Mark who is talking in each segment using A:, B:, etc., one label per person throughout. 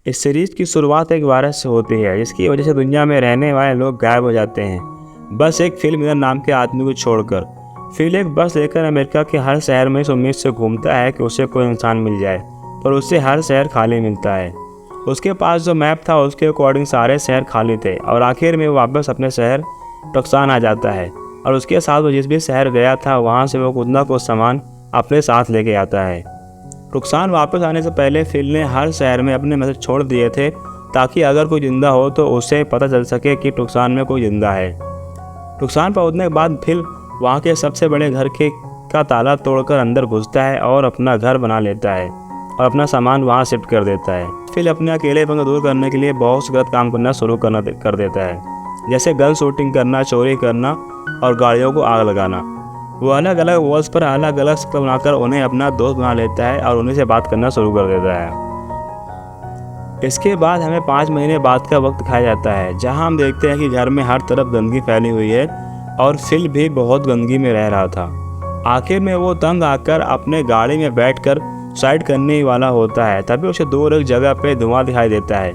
A: इस सीरीज की शुरुआत एक वायरस से होती है जिसकी वजह से दुनिया में रहने वाले लोग गायब हो जाते हैं, बस एक फिल मिलर नाम के आदमी को छोड़कर। फिल एक बस लेकर अमेरिका के हर शहर में इस उम्मीद से घूमता है कि उसे कोई इंसान मिल जाए, पर उससे हर शहर खाली मिलता है। उसके पास जो मैप था उसके अकॉर्डिंग सारे शहर खाली थे और आखिर में वो वापस अपने शहर टुक्सान आ जाता है और उसके साथ वो जिस भी शहर गया था वहाँ से वो कुछ ना कुछ सामान अपने साथ लेके आता है। टुक्सान वापस आने से पहले फिल ने हर शहर में अपने मैसेज छोड़ दिए थे ताकि अगर कोई जिंदा हो तो उसे पता चल सके कि टुक्सान में कोई जिंदा है। टुक्सान पहुंचने के बाद फिल वहां के सबसे बड़े घर का ताला तोड़कर अंदर घुसता है और अपना घर बना लेता है और अपना सामान वहां शिफ्ट कर देता है। फिल अपने अकेलेपन को दूर करने के लिए बहुत से गलत काम करना शुरू कर देता है, जैसे गन शूटिंग करना, चोरी करना और गाड़ियों को आग लगाना। वो अलग अलग वॉल्स पर अलग अलग शक्ल बनाकर उन्हें अपना दोस्त बना लेता है और उन्हीं से बात करना शुरू कर देता है। इसके बाद हमें 5 महीने बाद का वक्त दिखाया जाता है, जहां हम देखते हैं कि घर में हर तरफ गंदगी फैली हुई है और फिल भी बहुत गंदगी में रह रहा था। आखिर में वो तंग आकर अपने गाड़ी में बैठकर सुसाइड करने वाला होता है, तभी उसे दूर एक जगह पे धुआं दिखाई देता है।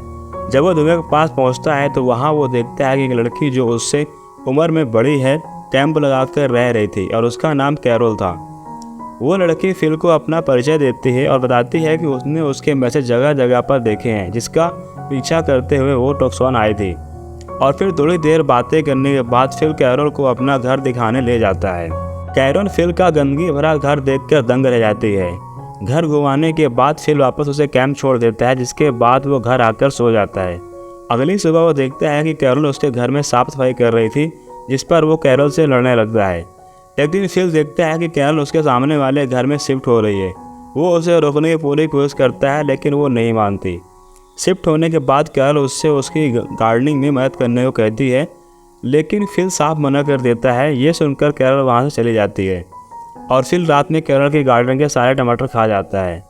A: जब वो धुएं के पास पहुंचता है तो वहाँ वो देखता है कि एक लड़की जो उससे उम्र में बड़ी है कैंप लगाकर रह रही थी और उसका नाम कैरोल था। वो लड़की फिल को अपना परिचय देती है और बताती है कि उसने उसके मैसेज जगह जगह पर देखे हैं जिसका पीछा करते हुए वो टुक्सान आई थी। और फिर थोड़ी देर बातें करने के बाद फिल कैरोल को अपना घर दिखाने ले जाता है। कैरोल फिल का गंदगी भरा घर देखकर दंग रह जाती है। घर घुमाने के बाद फिल वापस उसे कैंप छोड़ देता है, जिसके बाद वो घर आकर सो जाता है। अगली सुबह वो देखता है कि कैरोल उसके घर में साफ सफाई कर रही थी, जिस पर वो कैरोल से लड़ने लगता है। एक दिन फिल देखता है कि कैरोल उसके सामने वाले घर में शिफ्ट हो रही है। वो उसे रोकने की पूरी कोशिश करता है लेकिन वो नहीं मानती। शिफ्ट होने के बाद कैरोल उससे उसकी गार्डनिंग में मदद करने को कहती है, लेकिन फिल साफ मना कर देता है। ये सुनकर कैरोल वहाँ से चली जाती है और फिल रात में कैरोल के गार्डन के सारे टमाटर खा जाता है।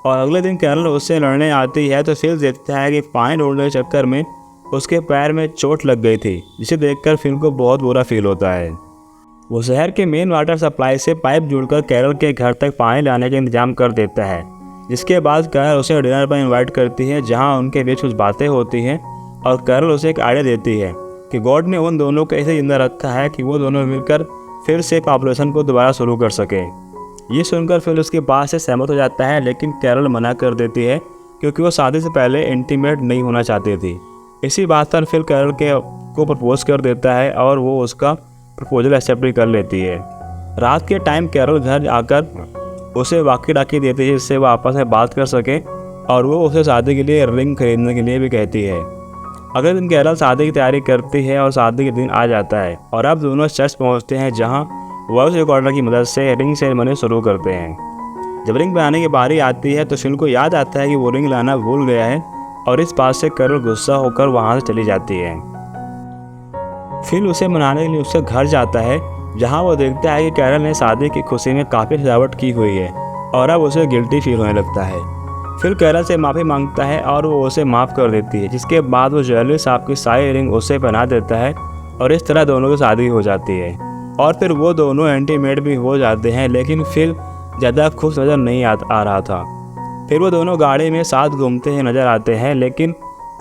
A: और अगले दिन कैरोल उससे लड़ने आती है तो फिल देखता है कि पानी ढूंढने के चक्कर में उसके पैर में चोट लग गई थी, जिसे देखकर फिल को बहुत बुरा फील होता है। वो शहर के मेन वाटर सप्लाई से पाइप जोड़कर कैरोल के घर तक पानी लाने का इंतजाम कर देता है, जिसके बाद कैरोल उसे डिनर पर इनवाइट करती है, जहां उनके बीच कुछ बातें होती हैं और कैरोल उसे एक आइडिया देती है कि गॉड ने उन दोनों को ऐसे जिंदा रखा है कि वो दोनों मिलकर फिर से पॉपुलेशन को दोबारा शुरू कर सके। ये सुनकर फिल उसकी बात से सहमत हो जाता है, लेकिन कैरोल मना कर देती है क्योंकि वो शादी से पहले इंटीमेट नहीं होना चाहती थी। इसी बात पर फिल कैरोल को प्रपोज कर देता है और वो उसका प्रपोजल एक्सेप्ट भी कर लेती है। रात के टाइम कैरोल घर आकर उसे वाकी डाकी देती है जिससे वो आपस में बात कर सके और वो उसे शादी के लिए रिंग खरीदने के लिए भी कहती है। अगले दिन कैरोल शादी की तैयारी करती है और शादी के दिन आ जाता है और अब दोनों चर्च पहुंचते हैं, जहां वॉइस रिकॉर्डर की मदद से रिंग सेरेमनी शुरू करते हैं। जब रिंग बनाने की बारी आती है तो फिल को याद आता है कि वो रिंग लाना भूल गया है और इस बात से कैरोल गुस्सा होकर वहां से चली जाती है। फिल उसे मनाने के लिए उसके घर जाता है, जहां वो देखता है कि कैरोल ने शादी की खुशी में काफ़ी सजावट की हुई है और अब उसे गिल्टी फील होने लगता है। फिर कैरोल से माफ़ी मांगता है और वो उसे माफ़ कर देती है, जिसके बाद वो ज्वेलरी शॉप की सारी रिंग उसे पहना देता है और इस तरह दोनों की शादी हो जाती है। और फिर वो दोनों एंटीमेट भी हो जाते हैं, लेकिन फिल ज़्यादा खुश नज़र नहीं आ रहा था। फिर वो दोनों गाड़ी में साथ घूमते हैं नजर आते हैं, लेकिन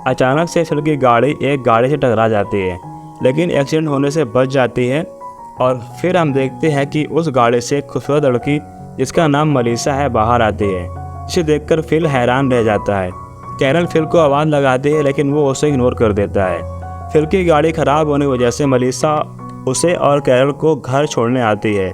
A: अचानक से फिल की गाड़ी एक गाड़ी से टकरा जाती है, लेकिन एक्सीडेंट होने से बच जाती है। और फिर हम देखते हैं कि उस गाड़ी से एक खूबसूरत लड़की जिसका नाम मलीसा है बाहर आती है, जिसे देखकर फिल हैरान रह जाता है। कैरोल फिल को आवाज़ लगाती है लेकिन वो उसे इग्नोर कर देता है। फिल की गाड़ी ख़राब होने की वजह से मलीसा उसे और कैरोल को घर छोड़ने आती है।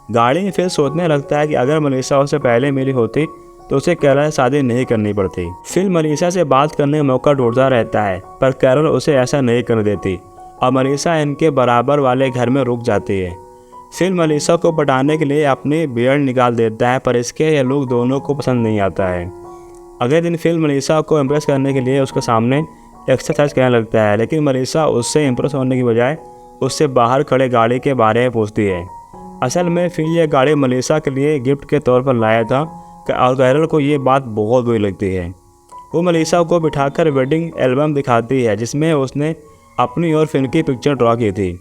A: गाड़ी में फिल सोचने लगता है कि अगर मलीसा उसे पहले मिली होती तो उसे कैरोल से शादी नहीं करनी पड़ती। फिल मलीसा से बात करने का मौका ढूंढता रहता है, पर कैरोल उसे ऐसा नहीं करने देती और मलीसा इनके बराबर वाले घर में रुक जाती है। फिल मलीसा को पटाने के लिए अपनी बियर्ड निकाल देता है, पर इसके ये लुक दोनों को पसंद नहीं आता है। अगले दिन फिल मलीसा को इम्प्रेस करने के लिए उसके सामने एक्सरसाइज करने लगता है, लेकिन मलीसा उससे इम्प्रेस होने की बजाय उससे बाहर खड़े गाड़ी के बारे में पूछती है। असल में फिल ये गाड़ी मलीसा के लिए गिफ्ट के तौर पर लाया था और कैरोल को ये बात बहुत बुरी लगती है। वो मलीसा को बिठाकर वेडिंग एल्बम दिखाती है, जिसमें उसने अपनी और फिल की पिक्चर ड्रॉ की थी।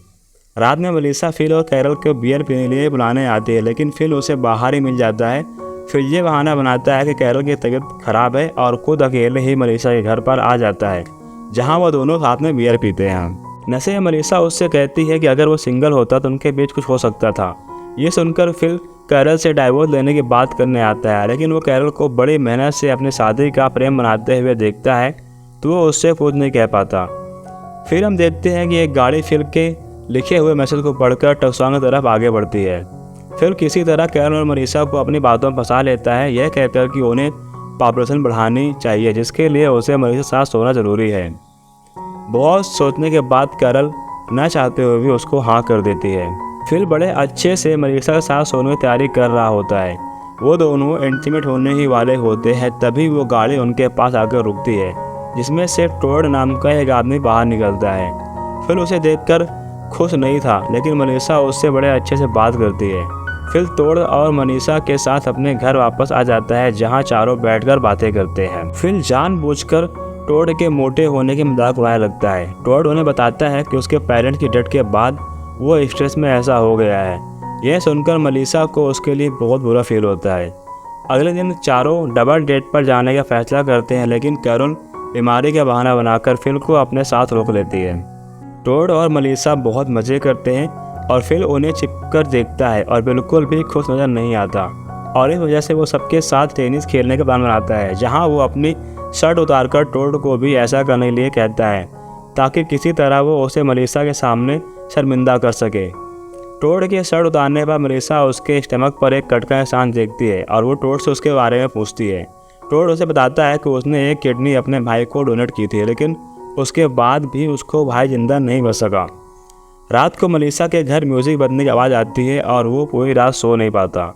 A: रात में मलीसा फिल और कैरोल को बियर पीने के लिए बुलाने आती है, लेकिन फिल उसे बाहर ही मिल जाता है फिर ये बहाना बनाता है कि कैरल की तबीयत खराब है और खुद अकेले ही मनीषा के घर पर आ जाता है, जहाँ वो दोनों साथ में बियर पीते हैं। नशे में मनीषा उससे कहती है कि अगर वो सिंगल होता तो उनके बीच कुछ हो सकता था। ये सुनकर फिल कैरल से डाइवोर्स लेने की बात करने आता है, लेकिन वो कैरल को बड़ी मेहनत से अपनी शादी का प्रेम बनाते हुए देखता है तो वो उससे कुछ नहीं कह पाता। फिर हम देखते हैं कि एक गाड़ी फिल के लिखे हुए मैसेज को पढ़कर टक्सांग की तरफ आगे बढ़ती है। फिर किसी तरह कैरल और मनीषा को अपनी बातों में फंसा लेता है, यह कहकर कि उन्हें पॉपुलेशन बढ़ानी चाहिए, जिसके लिए उसे मनीषा के साथ सोना जरूरी है। बहुत सोचने के बाद कैरल न चाहते हुए भी उसको हाँ कर देती है। फिर बड़े अच्छे से मनीषा के साथ सोने की तैयारी कर रहा होता है। वो दोनों इंटीमेट होने ही वाले होते हैं, तभी वो गाड़ी उनके पास आकर रुकती है, जिसमें से टोड नाम का एक आदमी बाहर निकलता है। फिर उसे देखकर खुश नहीं था, लेकिन मनीषा उससे बड़े अच्छे से बात करती है। फिर टोड और मनीषा के साथ अपने घर वापस आ जाता है, जहाँ चारों बैठकर बातें करते हैं। फिर जानबूझकर टोड के मोटे होने की मजाक उड़ाने लगता है। टोड उन्हें बताता है कि उसके पेरेंट्स की डेथ के बाद वो स्ट्रेस में ऐसा हो गया है। यह सुनकर मनीषा को उसके लिए बहुत बुरा फील होता है। अगले दिन चारों डबल डेट पर जाने का फैसला करते हैं, लेकिन कैरल बीमारी का बहाना बनाकर फिल को अपने साथ रोक लेती है। टोड और मनीषा बहुत मज़े करते हैं और फिल उन्हें छिपकर देखता है और बिल्कुल भी खुश नज़र नहीं आता, और इस वजह से वो सबके साथ टेनिस खेलने का प्लान बनाता है, जहां वो अपनी शर्ट उतारकर टोड को भी ऐसा करने के लिए कहता है, ताकि किसी तरह वो उसे मनीषा के सामने शर्मिंदा कर सके। टोड के शर्ट उतारने पर मनीषा उसके स्टमक पर एक कट का निशान देखती है और वो टोड से उसके बारे में पूछती है। टोड उसे बताता है कि उसने एक किडनी अपने भाई को डोनेट की थी, लेकिन उसके बाद भी उसको भाई जिंदा नहीं बच सका। रात को मनीषा के घर म्यूज़िक बजने की आवाज़ आती है और वो पूरी रात सो नहीं पाता।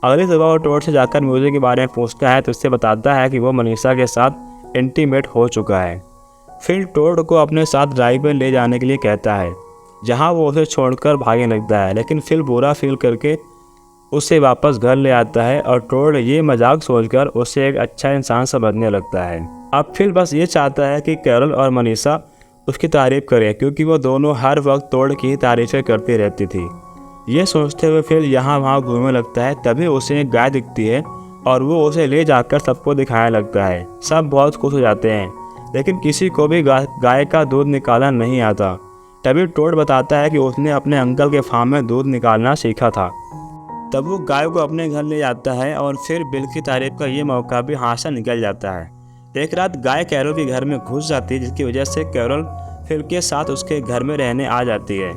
A: अगली सुबह वो टोड से जाकर म्यूज़िक के बारे में पूछता है तो उससे बताता है कि वो मनीषा के साथ इंटीमेट हो चुका है। फिर टोड को अपने साथ ड्राइव पर ले जाने के लिए कहता है, जहां वो उसे छोड़कर भागने लगता है, लेकिन फिर बुरा फील करके उसे वापस घर ले आता है और टोड ये मजाक सोचकर उसे एक अच्छा इंसान समझने लगता है। अब फिर बस ये चाहता है कि कैरल और मनीषा उसकी तारीफ़ करें, क्योंकि वो दोनों हर वक्त टोड की तारीफ़ें करती रहती थी। ये सोचते हुए फिर यहाँ वहाँ घूमने लगता है। तभी उसे एक गाय दिखती है और वो उसे ले जाकर सबको दिखाने लगता है। सब बहुत खुश हो जाते हैं, लेकिन किसी को भी गाय का दूध निकालना नहीं आता। तभी टोड बताता है कि उसने अपने अंकल के फार्म में दूध निकालना सीखा था। तब वो गाय को अपने घर ले जाता है और फिर बिल की तारीफ का ये मौका भी हाथ से निकल जाता है। एक रात गाय कैरल के घर में घुस जाती है, जिसकी वजह से कैरल फिल के साथ उसके घर में रहने आ जाती है।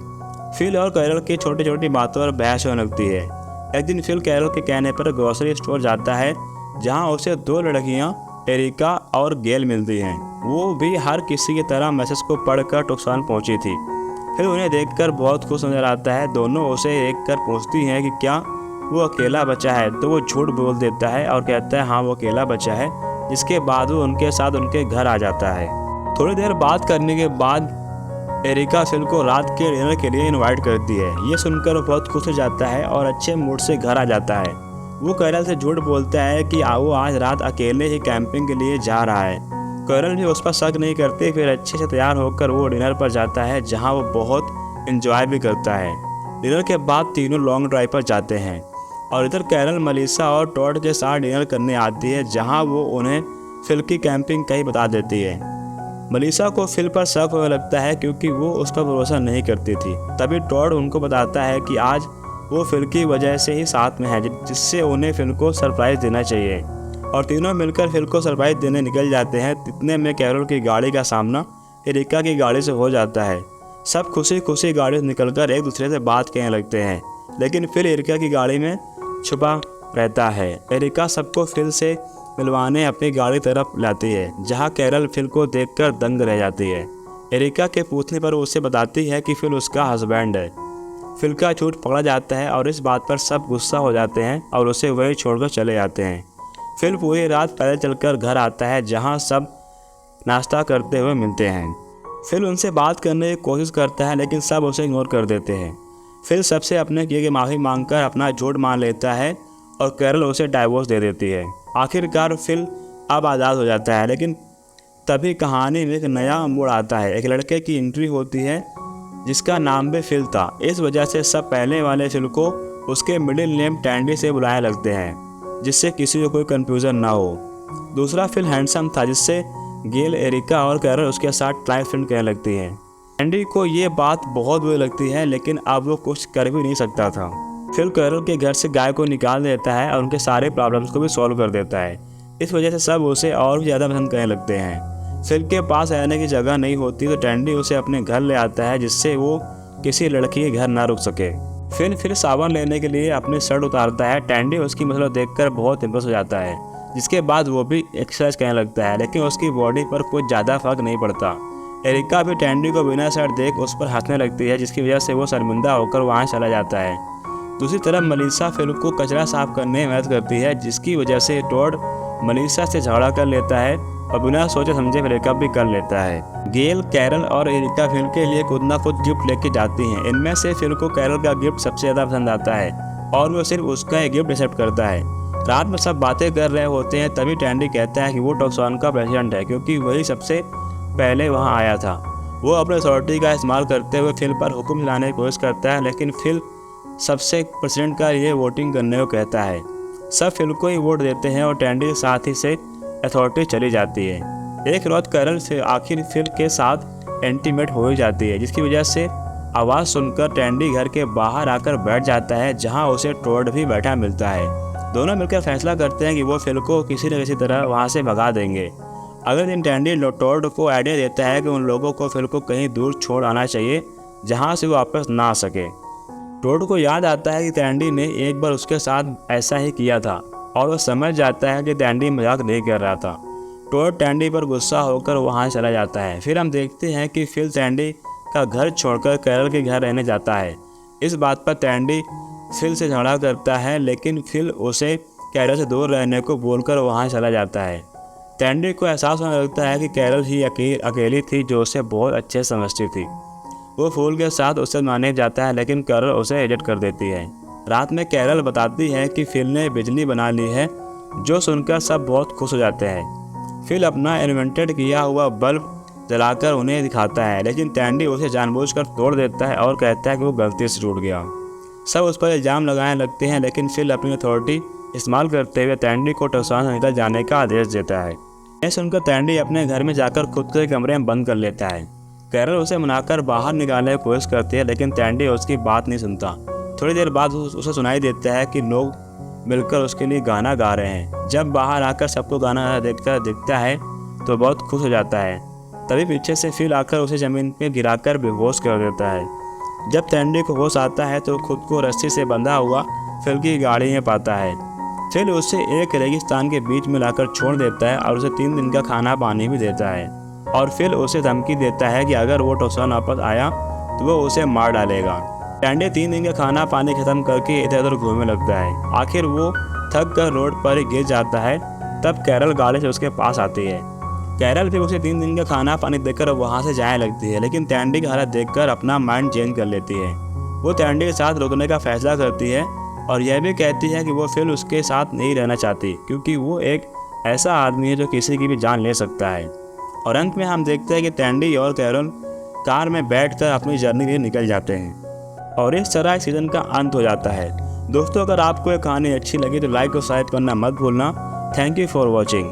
A: फिल और कैरल की छोटी छोटी बातों पर बहस होने लगती है। एक दिन फिल कैरल के कहने पर ग्रोसरी स्टोर जाता है, जहां उसे दो लड़कियां एरिका और गेल मिलती हैं। वो भी हर किसी की तरह मैसेज को पढ़कर टुक्सान पहुंची थी। फिर उन्हें देखकर बहुत खुश नजर आता है। दोनों उसे एक कर पूछती हैं कि क्या वो अकेला बचा है, तो वो झूठ बोल देता है और कहता है हाँ वो अकेला बचा है, जिसके बाद वो उनके साथ उनके घर आ जाता है। थोड़ी देर बात करने के बाद एरिका फिल को रात के डिनर के लिए इनवाइट करती है। ये सुनकर वो बहुत खुश हो जाता है और अच्छे मूड से घर आ जाता है। वो कैरल से झूठ बोलता है कि वो आज रात अकेले ही कैंपिंग के लिए जा रहा है। कैरल भी उस पर शक नहीं करते। फिर अच्छे से तैयार होकर वो डिनर पर जाता है, जहां वो बहुत एंजॉय भी करता है। डिनर के बाद तीनों लॉन्ग ड्राइव पर जाते हैं और इधर कैरल मनीषा और टॉड के साथ डिनर करने आती है, जहां वो उन्हें फिल की कैंपिंग कहीं बता देती है। मनीषा को फिल पर शक होने लगता है, क्योंकि वो उस पर भरोसा नहीं करती थी। तभी टॉड उनको बताता है कि आज वो फिल की वजह से ही साथ में है, जिससे उन्हें फिल को सरप्राइज़ देना चाहिए। और तीनों मिलकर फिल को सरप्राइज़ देने निकल जाते हैं। इतने में कैरल की गाड़ी का सामना एरिका की गाड़ी से हो जाता है। सब खुशी खुशी गाड़ी से निकलकर एक दूसरे से बात करने लगते हैं, लेकिन फिल एरिका की गाड़ी में छुपा रहता है। एरिका सबको फिल से मिलवाने अपनी गाड़ी तरफ लाती है, जहां कैरल फिल को देखकर दंग रह जाती है। एरिका के पूछने पर उसे बताती है कि फिल उसका हस्बैंड है। फिल का झूठ पकड़ा जाता है और इस बात पर सब गुस्सा हो जाते हैं और उसे वहीं छोड़कर चले जाते हैं। फिल पूरी रात पैदल चलकर घर आता है, जहां सब नाश्ता करते हुए मिलते हैं। फिल उनसे बात करने की कोशिश करता है, लेकिन सब उसे इग्नोर कर देते हैं। फिल सबसे अपने किए की माफ़ी मांगकर अपना झूठ मान लेता है और कैरल उसे डाइवोर्स दे देती है। आखिरकार फिल अब आज़ाद हो जाता है, लेकिन तभी कहानी में एक नया मोड़ आता है। एक लड़के की एंट्री होती है जिसका नाम भी फिल था। इस वजह से सब पहले वाले फिल को उसके मिडिल नेम टैंडी से बुलाने लगते हैं। जिससे किसी को कोई कन्फ्यूज़न ना हो। दूसरा फिल हैंडसम था, जिससे गेल, एरिका और कैरल उसके साथ टाइम स्पेंड करने लगती है। एंडी को ये बात बहुत बुरी लगती है, लेकिन अब वो कुछ कर भी नहीं सकता था। फिल कैरल के घर से गाय को निकाल देता है और उनके सारे प्रॉब्लम्स को भी सॉल्व कर देता है। इस वजह से सब उसे और भी ज़्यादा पसंद करने लगते हैं। फिल के पास रहने की जगह नहीं होती तो टैंडी उसे अपने घर ले आता है, जिससे वो किसी लड़की के घर ना रुक सके। फिर सावन लेने के लिए अपनी शर्ट उतारता है। टैंडी उसकी मसला देखकर बहुत इम्प्रेस हो जाता है, जिसके बाद वो भी एक्सरसाइज करने लगता है, लेकिन उसकी बॉडी पर कुछ ज़्यादा फर्क नहीं पड़ता। एरिका भी टैंडी को बिना शर्ट देख उस पर हंसने लगती है, जिसकी वजह से वो शर्मिंदा होकर वहाँ चला जाता है। दूसरी तरफ मनीषा फिल को कचरा साफ करने में मदद करती है, जिसकी वजह से टॉड मनीषा से झगड़ा कर लेता है और बिना सोचे समझे ब्रेकअप भी कर लेता है। गेल, कैरल और एरिका फिल के लिए कुछ ना कुछ गिफ्ट लेके जाती हैं। इनमें से फिल को कैरल का गिफ्ट सबसे ज़्यादा पसंद आता है और वो सिर्फ उसका एक गिफ्ट एक्सेप्ट करता है। रात में सब बातें कर रहे होते हैं, तभी टैंडी कहता है कि वो टॉक्सॉन का प्रेसिडेंट है, क्योंकि वही सबसे पहले वहाँ आया था। वो अपने अथॉरिटी का इस्तेमाल करते हुए फिल पर हुक्म चलाने की कोशिश करता है, लेकिन फिल सबसे प्रेसिडेंट का लिए वोटिंग करने को कहता है। सब फिल को ही वोट देते हैं और टैंडी के साथ ही से अथॉरिटी चली जाती है। एक रात कैरल से आखिर फिल के साथ इंटीमेट हो ही जाती है, जिसकी वजह से आवाज़ सुनकर टैंडी घर के बाहर आकर बैठ जाता है, जहां उसे टॉड भी बैठा मिलता है। दोनों मिलकर फैसला करते हैं कि वो फिल को किसी न किसी तरह वहां से भगा देंगे। अगले दिन टैंडी टॉड को आइडिया देता है कि उन लोगों को फिल को कहीं दूर छोड़ आना चाहिए, जहाँ से वो वापस ना आ सके। टॉड को याद आता है कि टैंडी ने एक बार उसके साथ ऐसा ही किया था और वो समझ जाता है कि टैंडी मजाक नहीं कर रहा था। टॉड टैंडी पर गुस्सा होकर वहाँ चला जाता है। फिर हम देखते हैं कि फिल टैंडी का घर छोड़कर कैरल के घर रहने जाता है। इस बात पर टैंडी फिल से झगड़ा करता है, लेकिन फिल उसे कैरल से दूर रहने को बोलकर वहाँ चला जाता है। टैंडी को एहसास होने लगता है कि कैरल ही अकेली थी जो उसे बहुत अच्छे समझती थी। वो फूल के साथ उससे माने जाता है, लेकिन कैरल उसे रिजेक्ट कर देती है। रात में कैरल बताती है कि फिल ने बिजली बना ली है, जो सुनकर सब बहुत खुश हो जाते हैं। फिल अपना इन्वेंटेड किया हुआ बल्ब जलाकर उन्हें दिखाता है, लेकिन टैंडी उसे जानबूझकर तोड़ देता है और कहता है कि वो गलती से टूट गया। सब उस पर इल्ज़ाम लगाने लगते हैं, लेकिन फिल अपनी अथॉरिटी इस्तेमाल करते हुए टैंडी को टॉक्सॉन से निकल जाने का आदेश देता है। यह सुनकर टैंडी अपने घर में जाकर खुद के कमरे में बंद कर लेता है। कैरल उसे मनाकर बाहर निकालने की कोशिश करती है, लेकिन टैंडी उसकी बात नहीं सुनता। थोड़ी देर बाद उसे सुनाई देता है कि लोग मिलकर उसके लिए गाना गा रहे हैं। जब बाहर आकर सबको गाना देखकर दिखता है तो बहुत खुश हो जाता है। तभी पीछे से फिल आकर उसे ज़मीन पर गिराकर बेहोश कर देता है। जब टैंडी को होश आता है तो खुद को रस्सी से बंधा हुआ फिल की गाड़ी में पाता है। फिल उसे एक रेगिस्तान के बीच में लाकर छोड़ देता है और उसे 3 दिन का खाना पानी भी देता है, और फिल उसे धमकी देता है कि अगर वो टॉक्सॉन वापस आया तो वो उसे मार डालेगा। टैंडी 3 दिन का खाना पानी खत्म करके इधर उधर घूमने लगता है। आखिर वो थक कर रोड पर ही गिर जाता है। तब कैरल गाड़ी से उसके पास आती है। कैरल भी उसे 3 दिन का खाना पानी देकर वहाँ से जाने लगती है, लेकिन टैंडी की हालत देखकर अपना माइंड चेंज कर लेती है। वो टैंडी के साथ रुकने का फैसला करती है और यह भी कहती है कि वो फिल उसके साथ नहीं रहना चाहती, क्योंकि वो एक ऐसा आदमी है जो किसी की भी जान ले सकता है। और अंत में हम देखते हैं कि टैंडी और कैरल कार में बैठकर अपनी जर्नी के लिए निकल जाते हैं और इस तरह इस सीज़न का अंत हो जाता है। दोस्तों, अगर आपको ये कहानी अच्छी लगी तो लाइक और सब्सक्राइब करना मत भूलना। Thank you for watching.